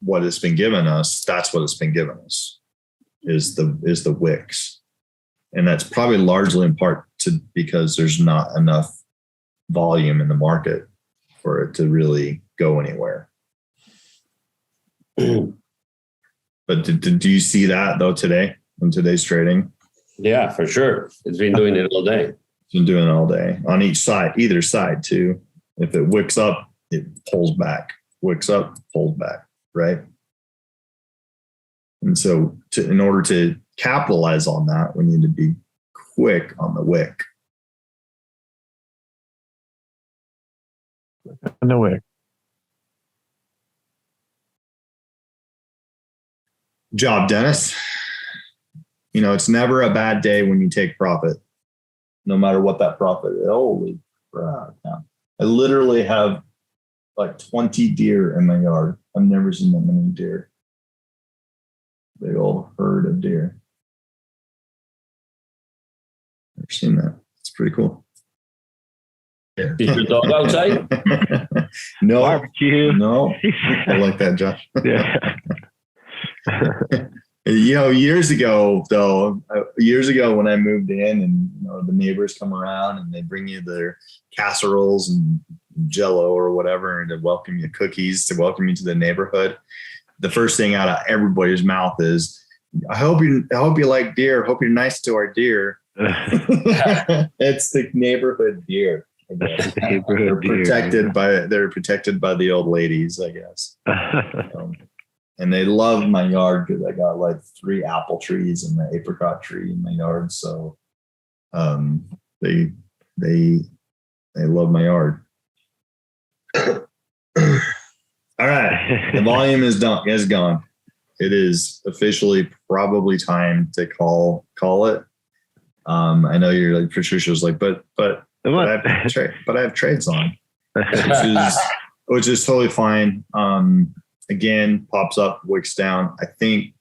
what it's been giving us, that's what it's been giving us is the wicks. And that's probably largely in part because there's not enough volume in the market for it to really go anywhere. But do you see that though today in today's trading? Yeah, for sure. It's been doing it all day. It's been doing it all day on each side, either side too. If it wicks up, it pulls back. Wicks up, pulls back, right? And so in order to capitalize on that, we need to be quick on the wick. On the wick. Job, Dennis. It's never a bad day when you take profit, no matter what that profit is. Holy crap. I literally have like 20 deer in my yard. I've never seen that many deer. Big old herd of deer. Never seen that. It's pretty cool. Is your dog outside? No. Barbecue. No. I like that, Josh. Yeah. Years ago when I moved in and the neighbors come around and they bring you their casseroles and Jello or whatever and to welcome you, cookies to welcome you to the neighborhood, the first thing out of everybody's mouth is, I hope you like deer. Hope you're nice to our deer. It's the neighborhood deer. They're protected by the old ladies, I guess. And they love my yard because I got like 3 apple trees and an apricot tree in my yard. So they love my yard. All right. The volume is gone. It is officially probably time to call it. I know you're like, Patricia's like, but I have trades on. which is totally fine. Again, pops up, wicks down. I think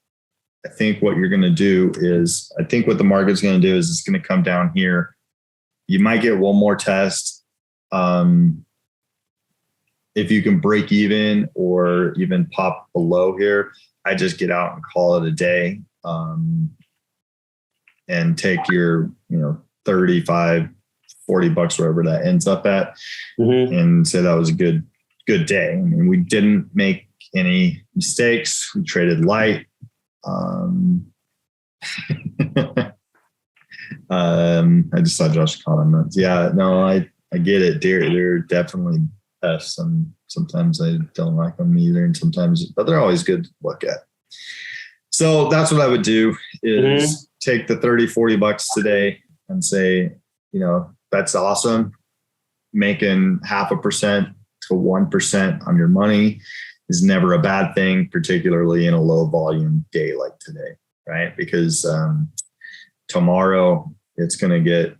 what you're going to do is, I think what the market's going to do is it's going to come down here. You might get one more test. If you can break even or even pop below here, I just get out and call it a day, and take your, 35, $40, wherever that ends up at, and say that was a good day. I mean, we didn't make any mistakes. We traded light. I just saw Josh comments. Yeah, no, I get it. They're definitely pests, and sometimes I don't like them either, and sometimes, but they're always good to look at. So that's what I would do is take the $30, $40 today and say, that's awesome. Making 0.5% to 1% on your money is never a bad thing, particularly in a low volume day like today, right? Because tomorrow it's going to get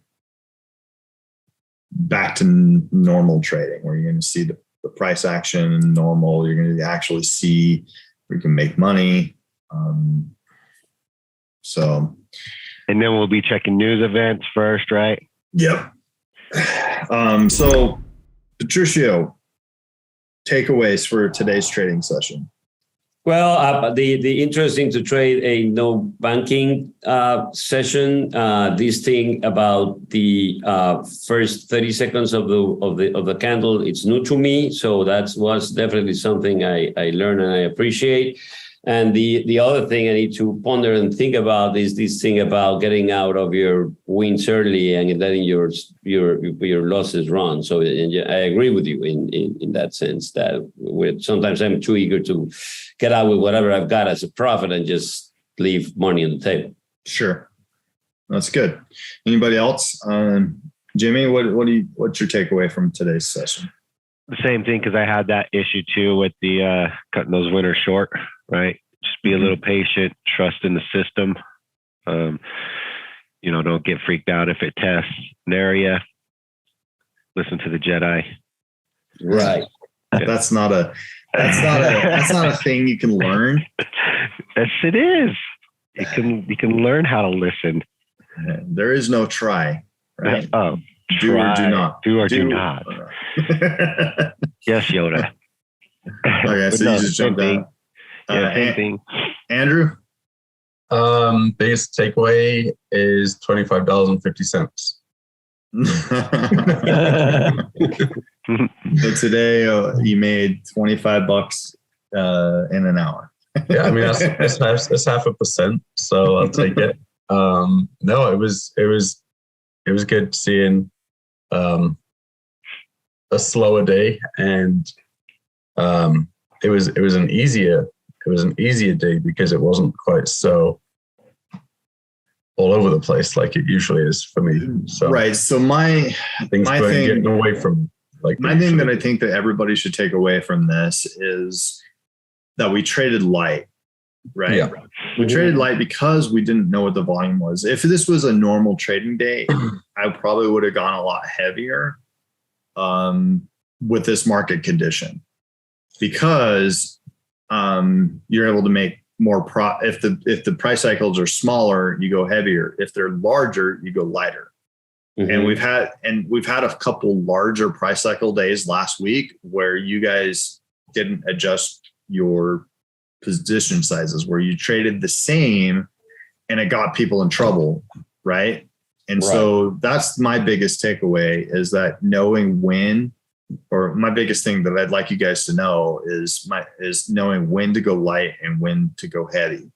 back to normal trading, where you're going to see the price action normal. You're going to actually see where you can make money. And then we'll be checking news events first, right? Yep. So Patricio, takeaways for today's trading session. Well, the interesting to trade a no banking session. This thing about the first 30 seconds of the candle, it's new to me, so that was definitely something I learned and I appreciate. And the other thing I need to ponder and think about is this thing about getting out of your wins early and letting your losses run. So I agree with you in that sense that sometimes I'm too eager to get out with whatever I've got as a profit and just leave money on the table. Sure, that's good. Anybody else? Jimmy, what's your takeaway from today's session? The same thing, because I had that issue too with the cutting those winners short, right? Just be a little patient, trust in the system. Don't get freaked out if it tests an area. Listen to the Jedi. Right. That's not a thing you can learn. Yes, it is. You can learn how to listen. There is no try, right? Oh, do or do not. Do or do not. Yes, Yoda. Okay, so you just jumped out. Same thing. Andrew? Biggest takeaway is $25.50. So today you made $25 in an hour. Yeah, I mean that's 0.5%, so I'll take it. No, it was good seeing a slower day, and it was an easier day because it wasn't quite so all over the place like it usually is for me. So right. So my thing getting away from my thing that I think that everybody should take away from this is that we traded light, right? Yeah. We traded light because we didn't know what the volume was. If this was a normal trading day, I probably would have gone a lot heavier with this market condition, because you're able to make more if the price cycles are smaller, you go heavier. If they're larger, you go lighter. And we've had a couple larger price cycle days last week where you guys didn't adjust your position sizes, where you traded the same and it got people in trouble, right? And so that's my biggest takeaway, is that knowing when, or my biggest thing that I'd like you guys to know is knowing when to go light and when to go heavy.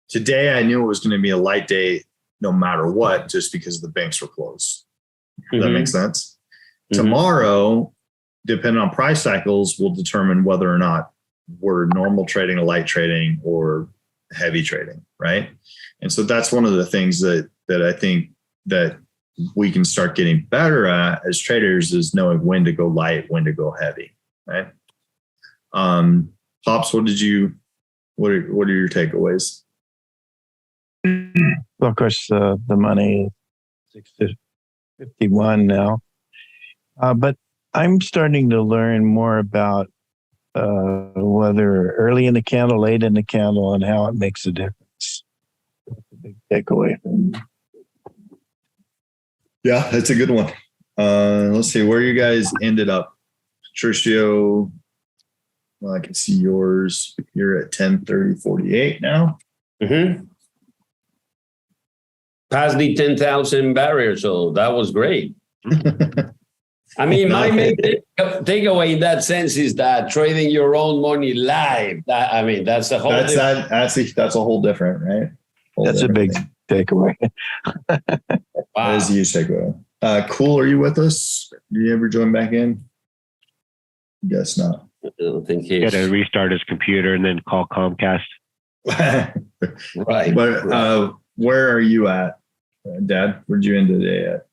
Today, I knew it was going to be a light day no matter what, just because the banks were closed. Does that make sense? Tomorrow, depending on price cycles, will determine whether or not we're normal trading, light trading, or heavy trading, right? And so that's one of the things that I think that we can start getting better at as traders, is knowing when to go light, when to go heavy, right? Pops, what are your takeaways? Well, of course, the money is 6 to 51 now. But I'm starting to learn more about whether early in the candle, late in the candle, and how it makes a difference. That's a big takeaway. Yeah, that's a good one. Let's see where you guys ended up. Patricio, well, I can see yours. You're at 10:30:48 now. Mm-hmm. Past the 10,000 barrier, so that was great. I mean, my main takeaway in that sense is that trading your own money live. That's a whole. That's a whole different, right? That's a big takeaway. Wow. That is a huge takeaway. Cool, are you with us? Do you ever join back in? Guess not. I don't think He had to restart his computer and then call Comcast. Right. But where are you at, Dad? Where'd you end today at?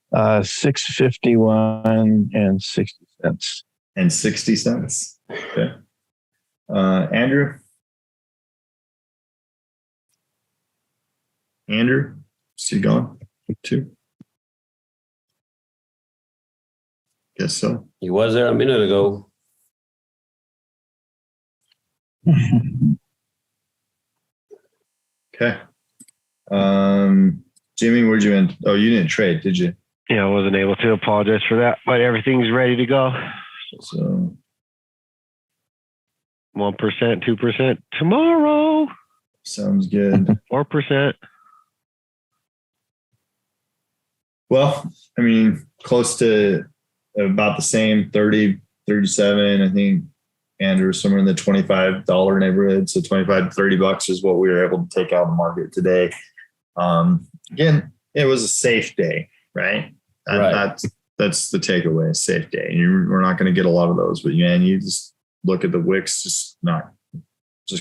651 and 60 cents. And 60 cents. Okay. Andrew? Andrew? Is he gone too? Guess so. He was there a minute ago. Okay. Jimmy, where'd you end? Oh, you didn't trade, did you? Yeah, I wasn't able to. Apologize for that, but everything's ready to go. So 1%, 2% tomorrow. sounds good. 4%. Well, I mean, close to about the same, 30, 37. I think Andrew was somewhere in the $25 neighborhood. So 25 to $30 is what we were able to take out of the market today. Again, it was a safe day, right? Right. That's the takeaway, a safe day. We're not going to get a lot of those, but you just look at the wicks, just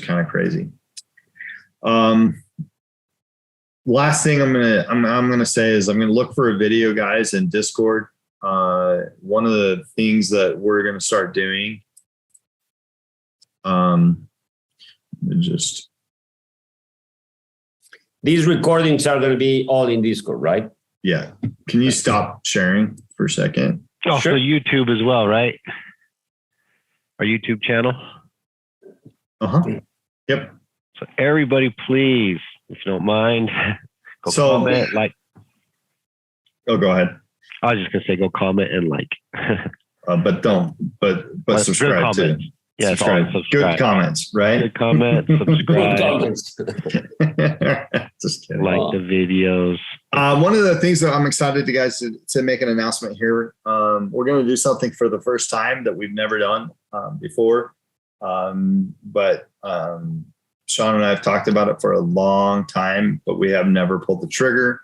kind of crazy. Last thing I'm gonna say is I'm gonna look for a video, guys, in Discord. One of the things that we're gonna start doing, These recordings are going to be all in Discord, right? Yeah. Can you stop sharing for a second? Also Sure. YouTube as well, right? Our YouTube channel. Yep. So everybody, please, if you don't mind, go comment, like. Oh, go ahead. I was just gonna say, go comment and like. But subscribe too. Yeah, subscribe. Good comments, right? Good comments, subscribe. Good comments. Just kidding. Like the videos. One of the things that I'm excited to make an announcement here. We're going to do something for the first time that we've never done before. But Sean and I have talked about it for a long time, but we have never pulled the trigger.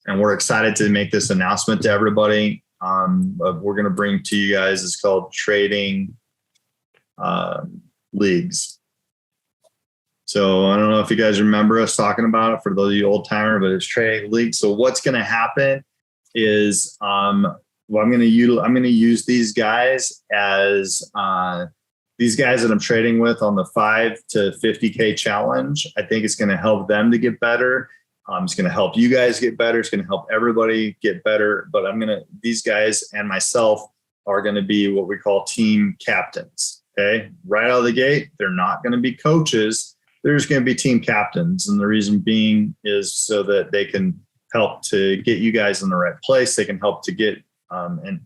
And we're excited to make this announcement to everybody. We're going to bring to you guys, it's called Trading Leagues. So I don't know if you guys remember us talking about it, for those of you old timer, but it's Trading Leagues. So what's going to happen is I'm going to use these guys as these guys that I'm trading with on the 5 to 50K challenge. I think it's going to help them to get better. It's going to help you guys get better. It's going to help everybody get better. But these guys and myself are going to be what we call team captains. Okay. Right out of the gate, they're not going to be coaches. There's going to be team captains. And the reason being is so that they can help to get you guys in the right place. They can help to get, and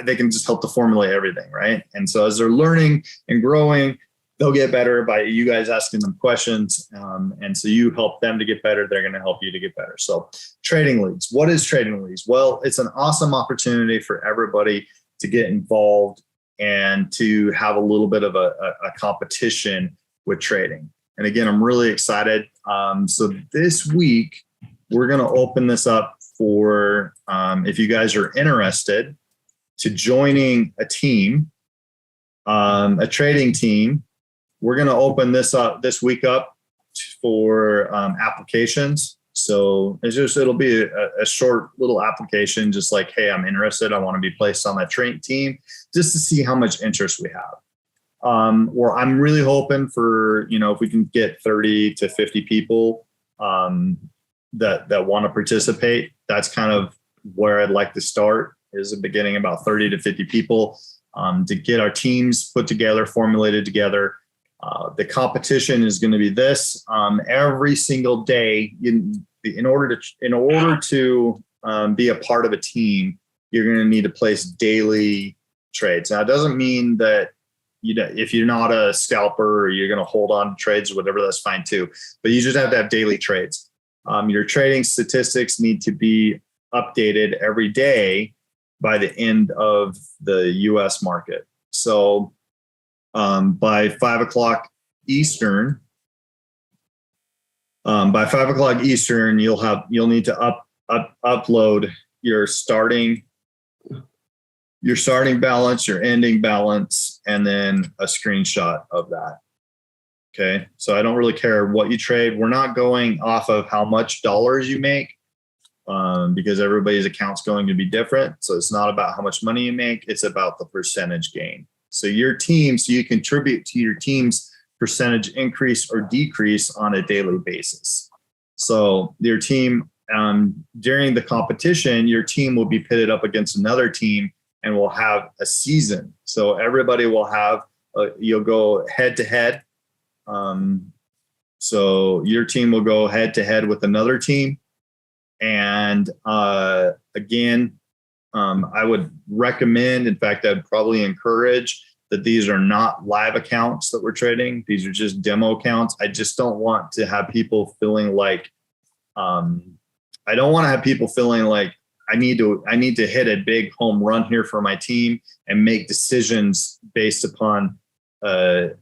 they can just help to formulate everything. Right. And so as they're learning and growing, they'll get better by you guys asking them questions. And so you help them to get better. They're going to help you to get better. So Trading Leagues. What is Trading Leagues? Well, it's an awesome opportunity for everybody to get involved and to have a little bit of a competition with trading. And again, I'm really excited. So this week, we're going to open this up for, if you guys are interested, to joining a team, a trading team. We're going to open this week up for applications. So it'll be a short little application, just like, hey, I'm interested. I want to be placed on that trading team, just to see how much interest we have. Or I'm really hoping for, if we can get 30 to 50 people that want to participate. That's kind of where I'd like to start, is the beginning, about 30 to 50 people. to get our teams put together, formulated together. The competition is going to be this every single day. In order to be a part of a team, you're going to need to place daily trades. Now, it doesn't mean that if you're not a scalper or you're going to hold on to trades or whatever, that's fine too. But you just have to have daily trades. Your trading statistics need to be updated every day by the end of the U.S. market. So by 5 o'clock Eastern, you'll need to upload your starting balance, your ending balance, and then a screenshot of that. Okay. So I don't really care what you trade. We're not going off of how much dollars you make because everybody's account's going to be different. So it's not about how much money you make. It's about the percentage gain. So you contribute to your team's percentage increase or decrease on a daily basis. So your team, during the competition, your team will be pitted up against another team and will have a season. So everybody will have, you'll go head to head. So your team will go head to head with another team. And again, I would recommend, in fact, I'd probably encourage that these are not live accounts that we're trading. These are just demo accounts. I just don't want to have people feeling like, I don't want to have people feeling like I need to hit a big home run here for my team and make decisions based upon the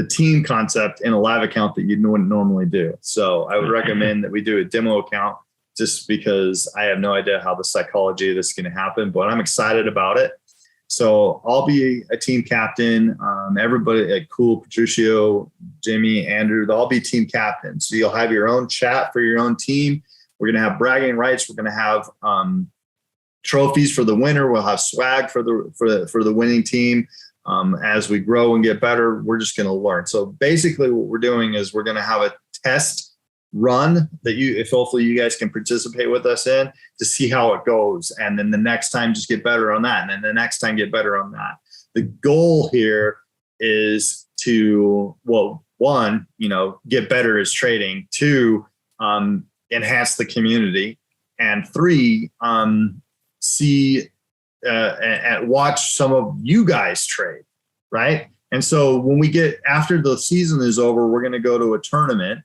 team concept in a live account that you wouldn't normally do. So I would recommend that we do a demo account just because I have no idea how the psychology of this is going to happen, but I'm excited about it. So I'll be a team captain. Everybody at Cool, Patricio, Jimmy, Andrew, they'll all be team captains. So you'll have your own chat for your own team. We're going to have bragging rights. We're going to have trophies for the winner. We'll have swag for the winning team. As we grow and get better, we're just going to learn. So basically what we're doing is we're going to have a test run that hopefully you guys can participate with us in to see how it goes. And then the next time just get better on that. And then the next time get better on that. The goal here is to, one, get better as trading. Two, enhance the community. And three, see and watch some of you guys trade, right? And so when we get after the season is over, we're going to go to a tournament.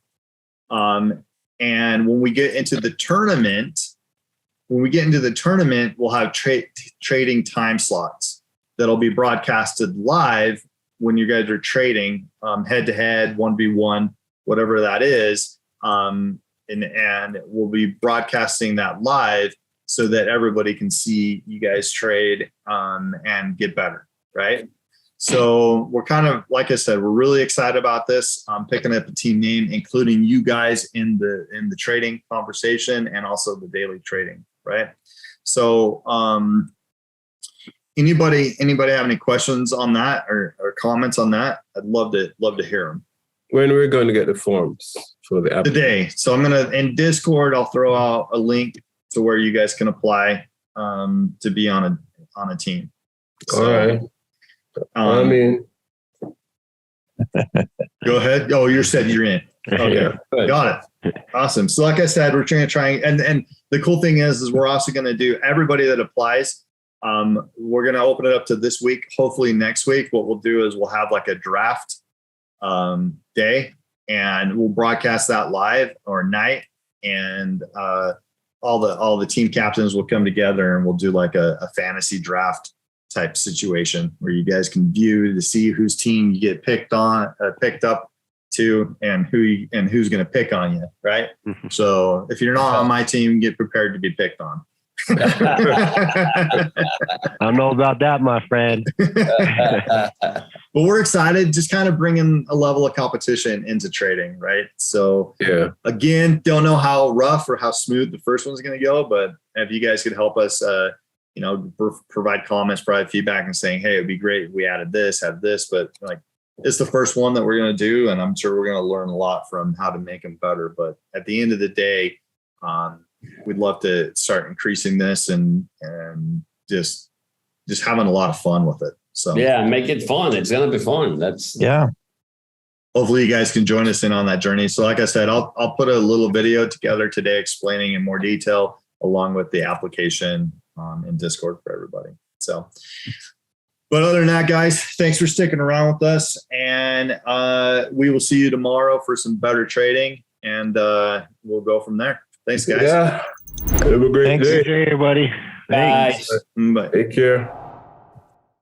And when we get into the tournament, we'll have trading time slots that'll be broadcasted live when you guys are trading head to head, 1v1, whatever that is. And we'll be broadcasting that live so that everybody can see you guys trade and get better, right? So we're kind of, like I said, we're really excited about this. I'm picking up a team name, including you guys in the trading conversation and also the daily trading, right? So anybody have any questions on that or comments on that? I'd love to hear them. When we're going to get the forms for the app? Today. So I'm going to, in Discord, I'll throw out a link to where you guys can apply to be on a team. So, all right. Go ahead. Oh, you said you're in. Okay. Got it. Awesome. So like I said, we're going to try and the cool thing is we're also going to do everybody that applies. We're going to open it up to this week. Hopefully next week, what we'll do is we'll have like a draft day and we'll broadcast that live or night. And all the team captains will come together and we'll do like a fantasy draft type situation where you guys can view to see whose team you get picked up to and who's going to pick on you, right? So if you're not on my team, get prepared to be picked on. I don't know about that, my friend. But we're excited, just kind of bringing a level of competition into trading, right? So again, don't know how rough or how smooth the first one's going to go, but if you guys could help us, provide comments, provide feedback and saying, hey, it'd be great if we added this, but like it's the first one that we're going to do. And I'm sure we're going to learn a lot from how to make them better. But at the end of the day, we'd love to start increasing this and just just having a lot of fun with it. So Yeah, make it fun. It's gonna be fun. That's hopefully you guys can join us in on that journey. So like I said, I'll put a little video together today explaining in more detail along with the application in Discord for everybody. So, but other than that, guys, thanks for sticking around with us, and we will see you tomorrow for some better trading, and we'll go from there. Thanks, guys. Yeah. Have a great day. Hey, everybody. Bye. Bye. Take care.